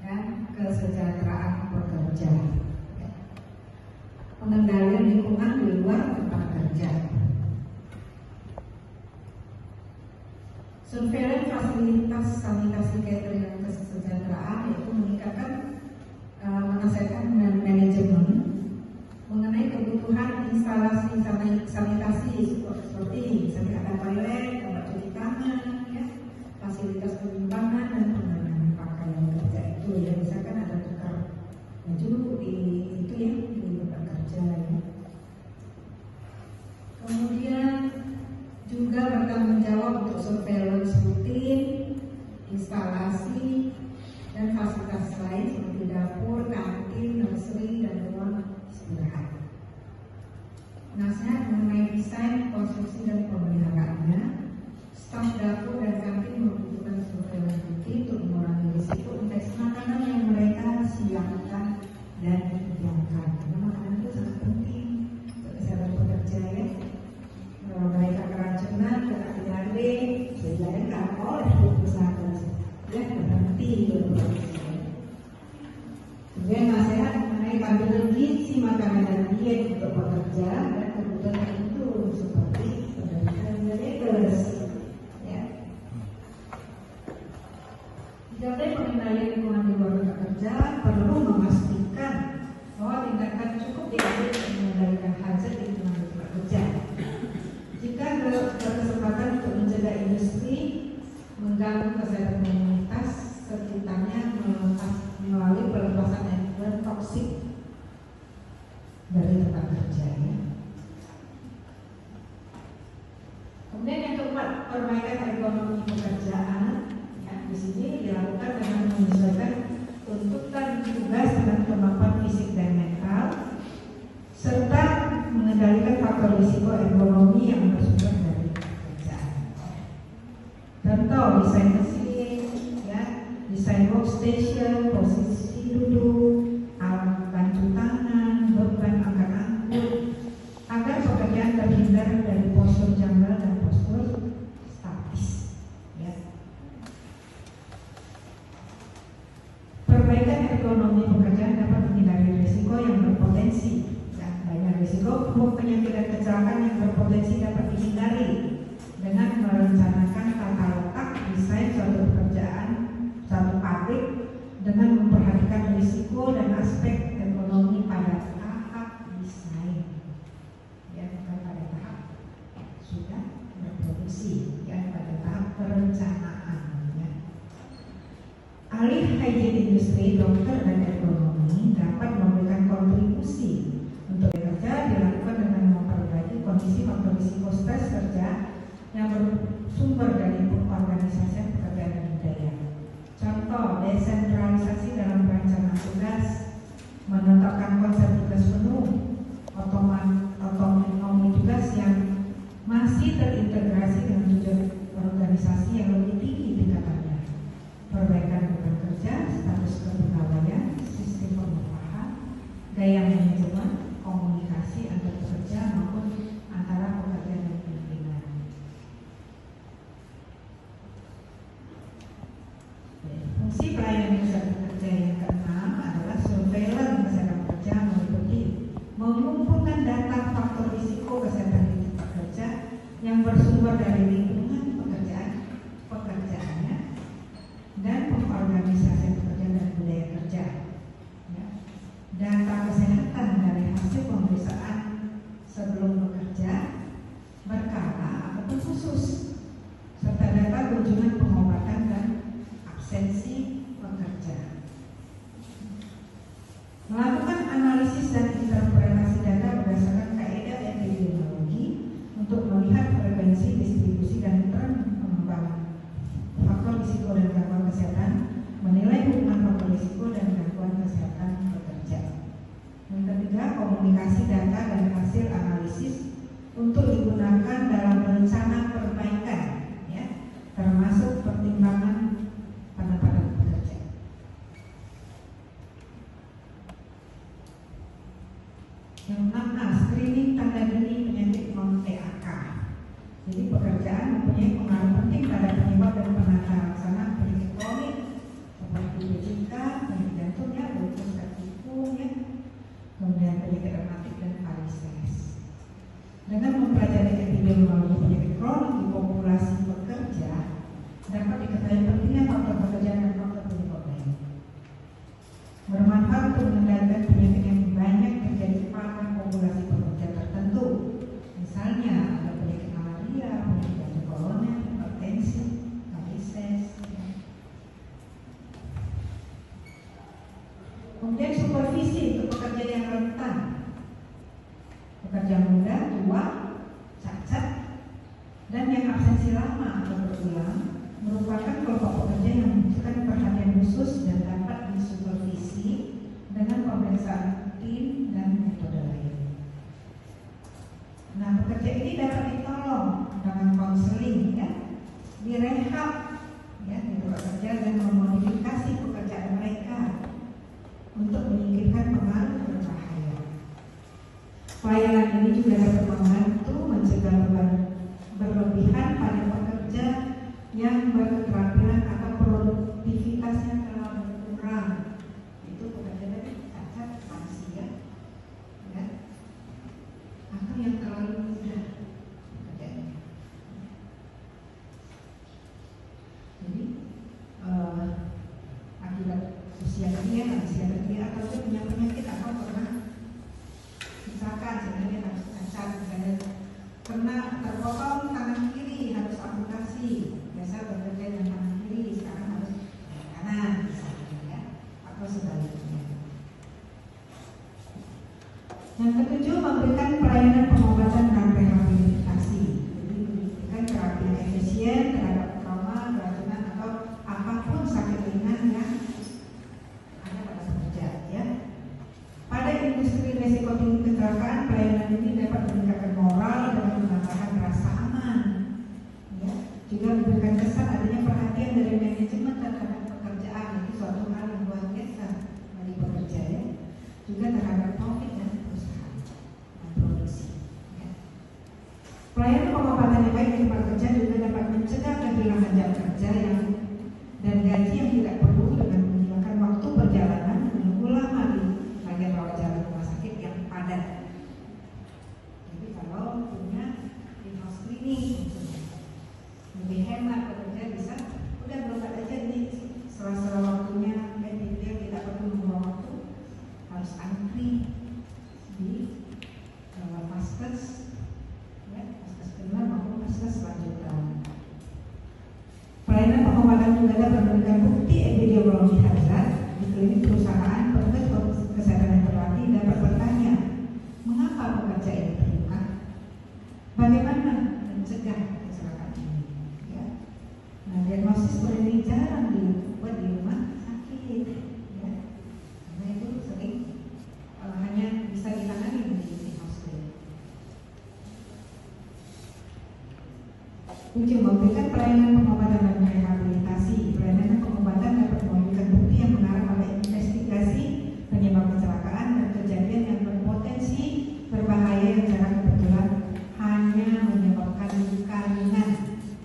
dan kesejahteraan pekerja. Pengendalian lingkungan di luar tempat kerja. Surveillance fasilitas sanitasi, catering, dan kesejahteraan yaitu meningkatkan menasihkan manajemen mengenai kebutuhan instalasi sanitasi seperti misalnya ada toilet, tempat cuci tangan, ya, fasilitas penyimpangan dan pengenalan pakaian kerja itu, ya, misalkan ada tukar baju di itu, ya, di tempat kerja, ya. Kemudian juga bertanggung jawab untuk surveillance rutin, instalasi, dan fasilitas lain seperti dapur, kantin, nursery, dan ruang istirahat. Nasihat mengenai desain, konstruksi, dan pemeliharaannya. Staf dapur dan kantin membutuhkan surveillance rutin untuk mengurangi risiko infeksi makanan yang mereka siapkan dan hidangkan. Karena makanan itu sangat penting untuk kesehatan pekerja, ya. Kalau mereka keracunan, kena diare, sehingga nggak boleh berusaha, ya, berhenti berproduksi. Kemudian nasihat mengenai kandungan gizi makanan dan diet untuk pekerja dan kebutuhan tertentu seperti pendidikan diabetes, ya. Jadi pengendalian lingkungan di luar tempat kerja perlu memastikan bahwa tindakan cukup diambil untuk mengendalikan hazard lingkungan di tempat kerja. kesehatan komunitas sekitarnya melalui pelepasan enzim toksik dari tempat kerja ya. Kemudian yang keempat, perbaikan ekonomi pekerjaan. Ya, di sini dilakukan dengan menyesuaikan tuntutan tugas dengan kemampuan fisik dan mental, serta mengendalikan faktor risiko ekonomi yang bersumber dari pekerjaan. Contoh, desain mesin, ya, desain workstation, posisi duduk, alat bantu tangan, beban angkat-angkut, agar pekerjaan terhindar dari postur janggal dan postur statis. Ya. Perbaikan ekonomi pekerjaan dapat menghindari risiko yang berpotensi. Banyak risiko penyakit dan kecelakaan yang berpotensi dapat dihindari dengan merencanakan tata letak desain suatu pekerjaan, suatu pabrik dengan memperhatikan risiko dan aspek ekonomi pada tahap desain, ya, bukan pada tahap sudah berproduksi, ya, pada tahap perencanaan. Ya. Alih hygiene industri, dokter dan ekonomi dapat memberikan kontribusi untuk kerja dilakukan dengan memperbaiki kondisi faktor risiko stres kerja yang bersumber dari pengorganisasian pekerjaan dan budaya. Contoh, desentralisasi dalam perencanaan tugas, menetapkan konsep tugas penuh, otonomi tugas yang masih terintegrasi dengan tujuan organisasi yang lebih tinggi tingkatannya, perbaikan beban kerja, status kepegawaian, sistem pengupahan, gaya manajemen, komunikasi antar pekerja maupun antara pekerja dan pimpinan. Fungsi pelayanan kesehatan pekerja yang keenam adalah surveillance kesehatan pekerja, meliputi mengumpulkan data faktor risiko kesehatan pekerja yang bersumber dari lingkungan pekerjaannya dan pengorganisasian pekerja dan budaya kerja. Ya. Data kesehatan dari hasil pemeriksaan sebelum bekerja, berkala ataupun khusus, serta data kunjungan pengobatan dan absensi pekerja. Melakukan analisis dan interpretasi data berdasarkan kaidah epidemiologi untuk melihat frekuensi, distribusi, dan tren pengembangan faktor risiko dan gangguan kesehatan, menilai hubungan faktor risiko dan gangguan kesehatan pekerja. Yang ketiga, komunikasi data dan hasil analisis untuk digunakan dalam rencana perbaikan, ya, termasuk pertimbangan penempatan pekerja. Yang 6A, screening tanda dini penyakit non-PHK. Jadi pekerjaan mempunyai pengaruh penting pada penyebab dan penata laksana penyakit kronik seperti BJK, penyakit jantung, ya, lupus tertikung, ya, kemudian penyakit rematik dan varises. Dengan mempelajari epidemiologi penyakit kronik di populasi pekerja, dapat diketahui pentingnya faktor pekerjaan dan faktor penyebab lain. Bermanfaat untuk mengendalikan penyakit yang banyak terjadi pada populasi pekerja tertentu. Misalnya ada penyakit malaria, penyakit jantung koroner, hipertensi, varises. Kemudian supervisi untuk pekerja yang rentan, pekerja muda, tua, cacat, dan yang absensi lama atau berulang, merupakan kelompok pekerja yang membutuhkan perhatian khusus dan dapat disupervisi dengan pemeriksaan rutin dan metode lain. Nah, pekerja ini dapat ditolong dengan konseling, ya, direhab, ya, di tempat kerja, dan memodifikasi pekerjaan mereka untuk menyingkirkan pengaruh berbahaya. Pelayanan ini juga dapat membantu mencegah beban berlebihan pada pekerja yang berketerampilan atau produktivitasnya terlalu berkurang. Itu pekerja dari cacat, lansia, ya, atau yang terlalu muda pekerjaannya. Jadi akibat usia dia, atau dia punya penyakit atau pernah misalkan sebenarnya harus cacat Yang ketujuh, memberikan pelayanan pengobatan dan rehabilitasi. Jadi memberikan terapi efisien terhadap trauma, keracunan atau apapun sakit ringan yang ada pada pekerja. Ya. Pada industri risiko tinggi kecelakaan, pelayanan ini dapat meningkatkan moral dengan menambahkan rasa aman. Ya. Juga memberikan kesan adanya perhatian dari manajemen terhadap pekerjaan, itu suatu hal yang luar biasa bagi pekerja. Ya. Juga terhadap profit dan perusahaan dan produksi. Ya. Pelayanan pengobatan yang baik di tempat kerja juga dapat mencegah kehilangan jam kerja dan gaji yang tidak perlu dengan menghilangkan waktu perjalanan menunggu lama di bagian rawat jalan rumah sakit yang padat. Jadi kalau punya in-house clinic lebih hemat, pekerja bisa udah berobat aja di sela-sela waktunya, dan dia tidak perlu menunggu waktu harus antri di vaskes, ya, vaskes primer maupun vaskes selanjutnya. Pelayanan pengobatan juga dapat memberikan bukti epidemiologi hazard di klinik perusahaan. Petugas kesehatan yang berlatih dapat bertanya, mengapa pekerja ini terluka? Bagaimana mencegah kecelakaan ini? Ya. Nah, diagnosis ini jarang dibuat di rumah sakit, ya. Karena itu sering hanya bisa ditangani di hospital. 7. Memberikan pelayanan pengobatan dan rehabilitasi. Pelayanan pengobatan dapat memberikan bukti yang mengarah pada investigasi penyebab kecelakaan dan kejadian yang berpotensi berbahaya yang secara kebetulan hanya menyebabkan luka ringan,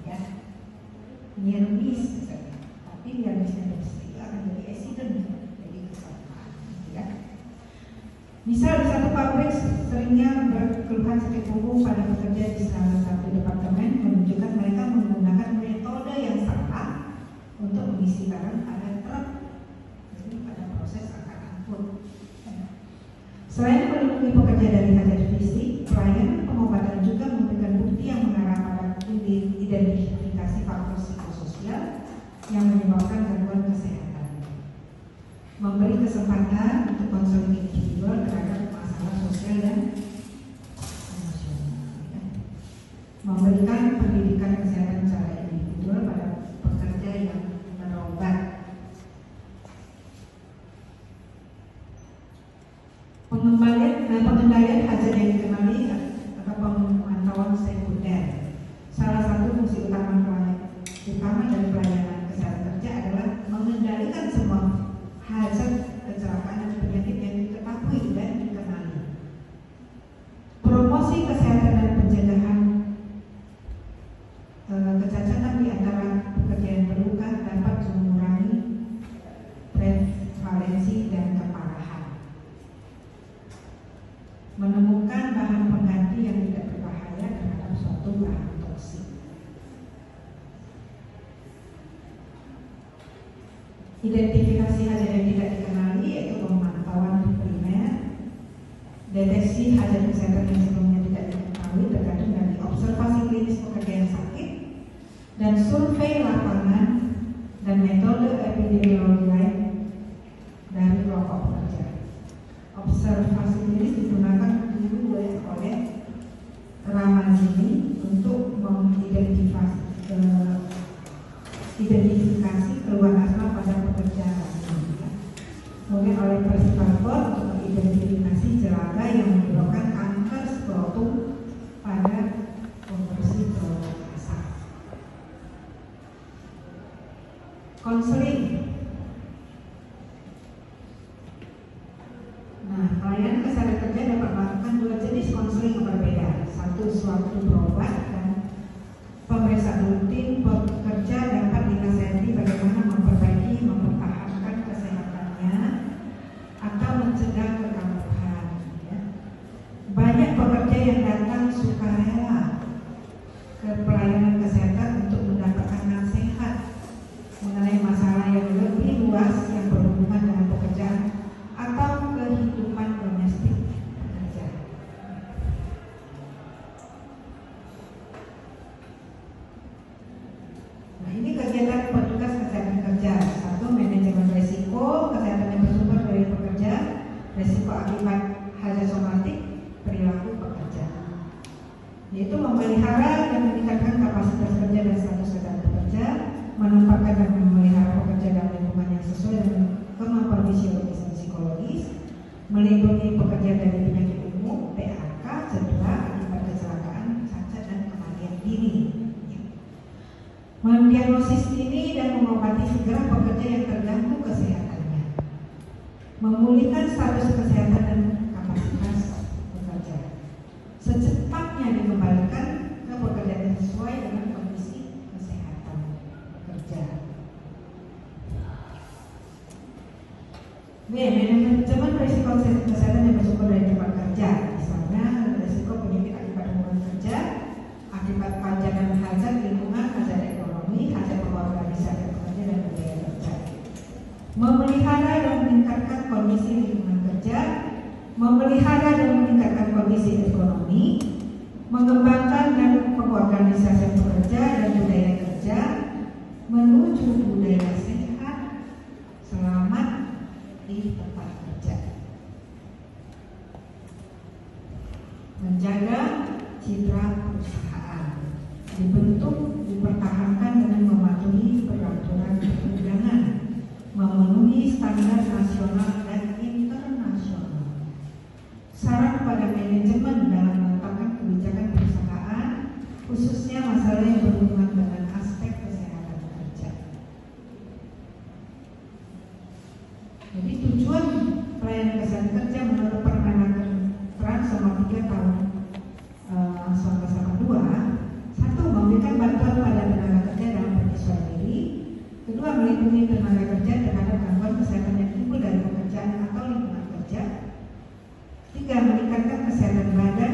ya, near miss misalnya. Tapi near missnya itu akan jadi accident, jadi kecelakaan, ya. Misal di satu pabrik seringnya berkeluhan sakit punggung pada pekerja di salah satu departemen, menunjukkan mereka menggunakan metode yang salah untuk mengisi barang pada truk, jadi pada proses angkat-angkut. Selain melindungi pekerja dari hazard fisik, pelayanan pengobatan juga memberikan bukti yang mengarah pada identifikasi faktor psikososial yang menyebabkan gangguan kesehatan, memberi kesempatan untuk konseling individual terhadap masalah sosial dan emosional, ya. Memberikan pendidikan kesehatan secara individual pada pekerja yang berobat. Pengendalian hazard yang dikenali atau pemantauan sekunder. Salah satu fungsi utama dari pelayanan kesehatan kerja adalah mengendalikan semua hazard kecelakaan dan penyakit yang diketahui dan dikenali. Promosi kesehatan dan pencegahan kecacatan di antara pekerja yang terluka dapat mengurangi prevalensi dan keparahan. Menemukan bahan pengganti yang tidak berbahaya terhadap suatu bahan toksik. Identifikasi hazard yang tidak dikenali yaitu pemantauan primer, deteksi hazard kesehatan yang sebelumnya tidak diketahui tergantung dari observasi klinis pekerja yang sakit, dan survei lapangan dan metode epidemiologi lain dari kelompok pekerja. Observasi klinis digunakan dulu oleh Ramazini untuk mengidentifikasi keluhan asma pada pekerja lain. Kemudian oleh Percival Ford untuk mengidentifikasi celaga yang menyebabkan kanker skrotum pada konversi produk asap. Konseling. Nah, pelayanan kesehatan kerja dapat melakukan dua jenis konseling yang berbeda. Satu, suatu berobat, dan pemeriksaan rutin pekerja dapat dinasihati bagaimana memperbaiki, mempertahankan kesehatannya atau mencegah kekambuhan. Ya. Banyak pekerja yang datang sukarela ke pelayanan kesehatan untuk mendapatkan nasihat mengenai masalah yang lebih luas yang berhubungan dengan pekerjaan atau kehidupan domestik pekerja. Nah, ini kegiatan petugas kesehatan kerja. Satu, manajemen risiko kesehatan yang bersumber dari pekerja, risiko akibat hazard somatik, yaitu memelihara dan meningkatkan kapasitas kerja dan status keadaan pekerja, menempatkan dan memelihara pekerja dalam lingkungan yang sesuai dengan kemampuan fisiologis dan psikologis, melindungi pekerja dari penyakit umum, PHK, cedera akibat kecelakaan, cacat dan kematian dini. Mendiagnosis dini dan mengobati segera pekerja yang terganggu kesehatannya, memulihkan status kesehatan dan kapasitas pekerja, secepatnya dikembalikan ke pekerjaan sesuai dengan kondisi kesehatan pekerja. B. Manajemen risiko kesehatan yang bersumber dari tempat kerja, misalnya risiko penyakit akibat hubungan kerja, akibat pajanan hazard lingkungan, hazard ekonomi, hazard organisasi pekerja dan budaya kerja. Memelihara dan meningkatkan kondisi lingkungan kerja, memelihara dan meningkatkan kondisi ekonomi, mengembangkan dan pengorganisasian pekerja dan budaya kerja menuju budaya sehat, selamat di tempat kerja. Menjaga citra perusahaan, dibentuk, dipertahankan dengan mematuhi peraturan perundangan, memenuhi standar nasional dan internasional. Saran pada manajemen dalam menetapkan kebijakan perusahaan, khususnya masalah yang berhubungan dengan aspek kesehatan kerja. Jadi tujuan pelayanan kesehatan kerja menurut Permenaker Trans nomor 3 tahun 1982, satu, memberikan bantuan pada tenaga kerja dalam penyesuaian diri. Kedua, melindungi tenaga kerja terhadap gangguan kesehatan yang timbul dari pekerjaan atau lingkungan kerja. Tiga, meningkatkan kesehatan badan,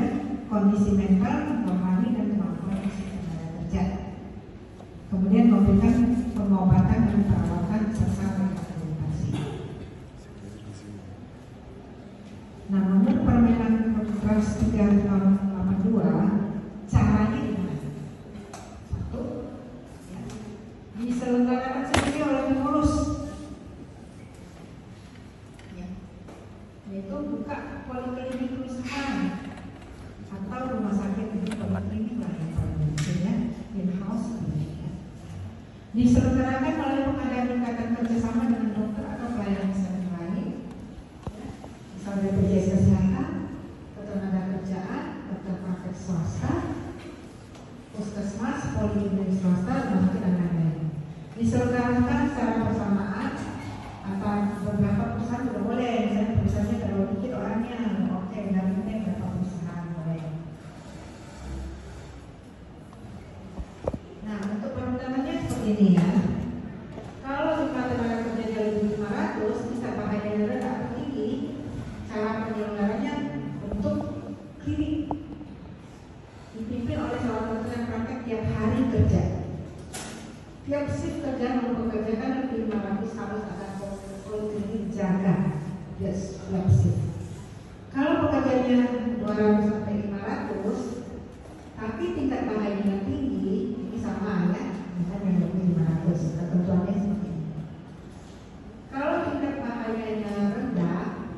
kondisi mental, rohani dan kemampuan fisik tenaga kerja. Kemudian memberikan pengobatan dan perawatan serta rehabilitasi. Nah, menurut Permenaker Trans 3 tahun 82, caranya gimana? Satu, ya, diselenggarakan sendiri oleh pengurus, ya, yaitu buka poliklinik perusahaan atau rumah sakit itu poliklinik lah yang paling ya, in-house ya. Diselenggarakan oleh pengadaan ikatan kerjasama dengan dokter atau pelayanan kesehatan lain, ya, misalnya BPJS Kesehatan, ketenaga kerjaan, dokter praktek swasta, puskesmas, poliklinik swasta, rumah sakit dan lain-lain. Diselenggarakan secara bersamaan atau beberapa perusahaan juga boleh, misalnya perusahaannya terlalu dikit orangnya, oke, dapatnya berapa perusahaan boleh. Nah, untuk perundangannya seperti ini ya. Kalau jumlah tenaga kerja lebih 500, bisa bahayanya rendah atau tinggi. Cara penyelenggaranya bentuk klinik, dipimpin oleh seorang dokter yang praktek tiap hari kerja. Tiap shift kerja mempekerjakan lebih 500 harus ada poliklinik jaga tiap shift. Kalau pekerjaannya 200 sampai 500, tapi tingkat bahayanya tinggi, ini sama ya, misalnya lebih 500, ketentuannya seperti ini. Kalau tingkat bahayanya rendah,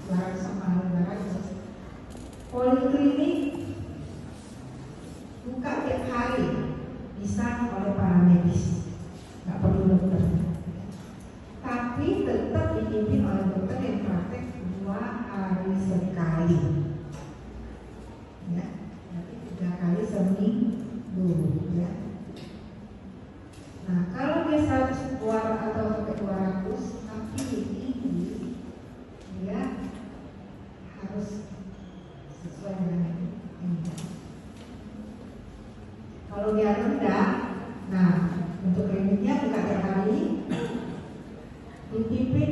200 sampai 500, poliklinik buka tiap hari, bisa oleh para medis, nggak perlu dokter. Tapi tetap dipimpin oleh dokter yang praktek 2 hari sekali, ya, nanti 3 kali seminggu, ya. Nah, kalau dia 100 atau sampai 200, tapi tinggi, dia harus sesuai dengan ini. Kalau dia rendah, nah untuk kliniknya buka tiap hari, dipimpin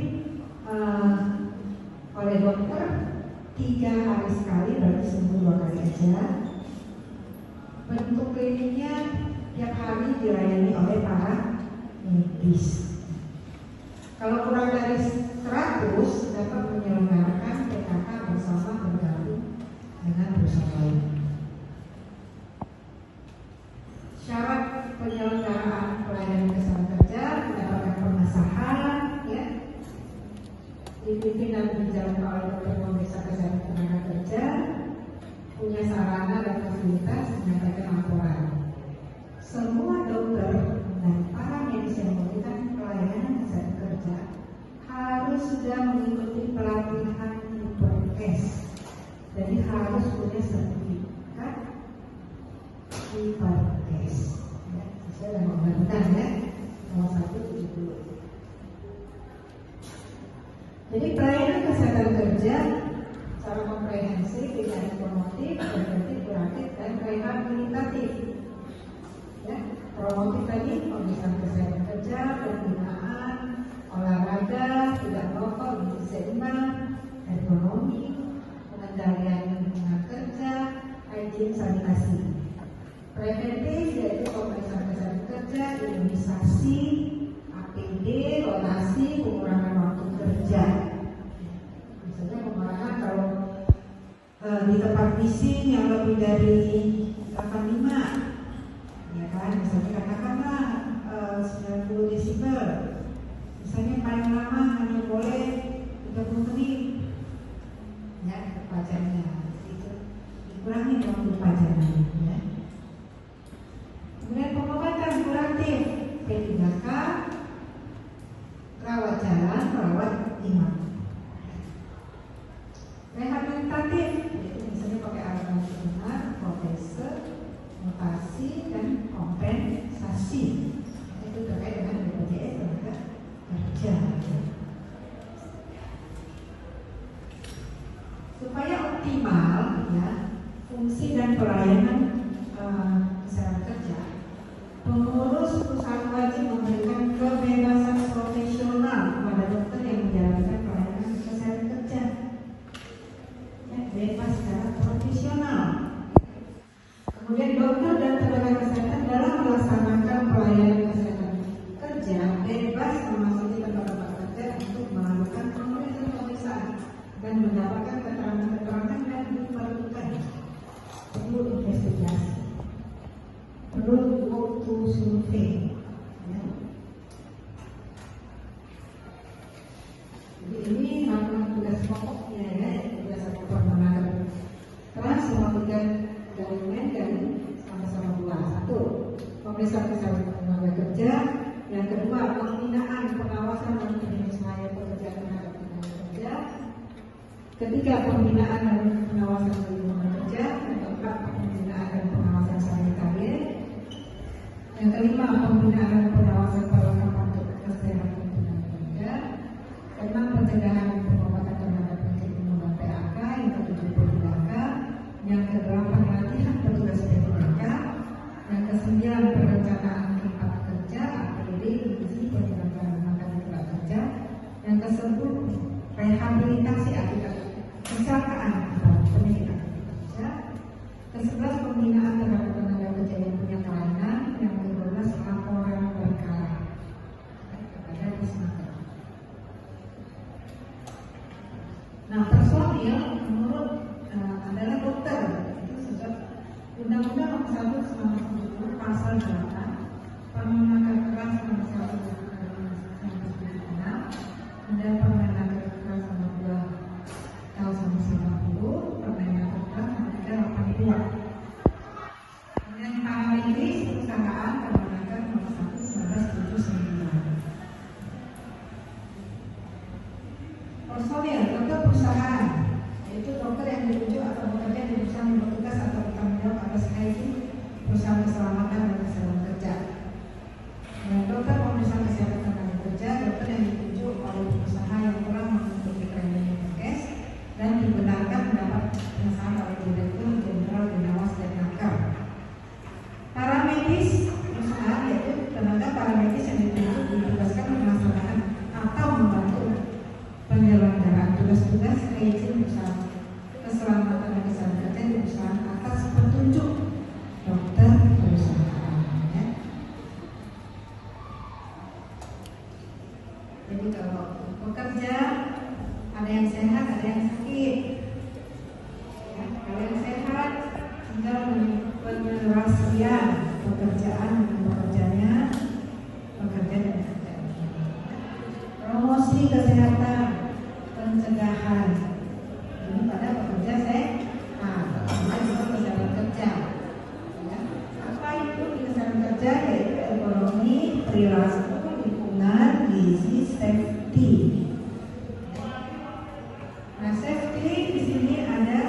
oleh dokter 3 hari sekali, berarti seminggu 2 kali aja. Bentuk kliniknya tiap hari dilayani oleh para medis. Kalau kurang dari 100, dapat menyelenggarakan PKK bersama bergabung dengan perusahaan lain. Syarat penyelenggaraan pelayanan kesehatan kerja mendapatkan pengesahan, ya, dipimpin dan dijalankan oleh dokter pemeriksa kesehatan tenaga kerja, punya sarana dan fasilitas menyampaikan laporan. Semua dokter dan para medis yang memberikan pelayanan kesehatan kerja harus sudah mengikuti pelatihan IPERKes. Jadi harus punya sertifikat IPERKes. Ya, sesuai dengan undang-undang ya, nomor 170. Jadi pelayanan kesehatan kerja secara komprehensif, tidak promotif, preventif, kuratif, dan rehabilitatif. Ya, promotif tadi pemeriksaan kesehatan kerja, pembinaan, olahraga, tidak merokok, gizi seimbang, ekonomi, pengendalian lingkungan kerja, hygiene sanitasi. Preventif yaitu pemeriksaan kesehatan kerja, imunisasi, APD, rotasi, pengurangan waktu kerja. Misalnya pengurangan kalau di tempat bising yang lebih dari 85, ya kan, misalnya katakanlah 90 desibel, misalnya paling lama hanya boleh 30 menit, ya pajaknya itu dikurangi waktu pajaknya. Ya. Kemudian pengobatan kuratif P3K, rawat jalan, rawat inap. Rehabilitatif yaitu misalnya pakai alat benar, protese, mutasi, dan kompensasi. Itu terkait dengan BPJS tenaga kerja. Supaya optimal ya fungsi dan pelayanan kesehatan kerja, pengurus perusahaan wajib memberikan kebebasan profesional kepada dokter yang menjalankan pelayanan kesehatan kerja. Ya, bebas secara profesional. Kemudian dokter dan tenaga kesehatan dalam melaksanakan pelayanan kesehatan kerja bebas memasuki tempat-tempat kerja untuk melakukan pemeriksaan dan mendapatkan keterangan-keterangan yang diperlukan. Perlu investigasi, perlu waktu survei. Ya. Jadi ini merupakan tugas pokoknya ya, tugas pokok mengenai trans semua tiga gabungan dan sama-sama dua. Satu, pemeriksaan kesehatan tenaga kerja. Yang kedua, pembinaan, pengawasan dan penyesuaian pekerjaan terhadap tenaga kerja. Ketiga, pembinaan dan pengawasan lingkungan kerja. Yang keempat, pembinaan dan pengawasan sanitarian. Yang kelima, pembinaan dan pengawasan perlengkapan kesehatan tenaga kerja. Keenam, pencegahan dan pengobatan terhadap penyakit menular PHK. Yang ketujuh, PHK. Yang kedelapan, latihan petugas PHK. Yang kesembilan, perencanaan tempat kerja, APD, gizi, penyelenggaraan makan tempat kerja. Yang kesepuluh, rehabilitasi akibat kecelakaan atau penyakit kerja. Ke-11, pembinaan terhadap tenaga kerja yang punya kelainan. Yang ke-12, laporan perkara kepada Disnaker. Nah, personil menurut adalah dokter. Itu sejak Undang-Undang Nomor 1 1970 Pasal 8, Permenaker Keras Nomor 1 1976, kemudian Permenaker Keras Nomor 2 tahun 1990, Permenaker Keras Nomor 382. Kemudian paramedis perusahaan Permenaker Nomor 1 1979. Personil dokter perusahaan yaitu dokter yang dirujuk atau bekerja di perusahaan yang bertugas atau bertanggung jawab atas hygiene perusahaan keselamatan dan kesehatan kerja. Dan dokter pemeriksaan kesehatan tenaga kerja, dokter yang dirujuk oleh perusahaan yang telah mengikuti training IPERKes dan dibenarkan mendapat pengesahan oleh Direktur Jenderal Binawas dan Nakar. Paramedis perusahaan yaitu tenaga paramedis yang ditunjuk ditugaskan melaksanakan atau membantu penyelenggaraan tugas-tugas hygiene perusahaan keselamatan dan kesehatan kerja di perusahaan atas petunjuk dokter perusahaan. Ya. Jadi kalau bekerja ada yang sehat, ada yang sakit. Ya, kalau yang sehat tinggal penyelesaian pekerjaan dengan pekerjanya, pekerja dan pekerjaan. Promosi kesehatan, pencegahan ini pada pekerja sehat. Nah, safety di sini ada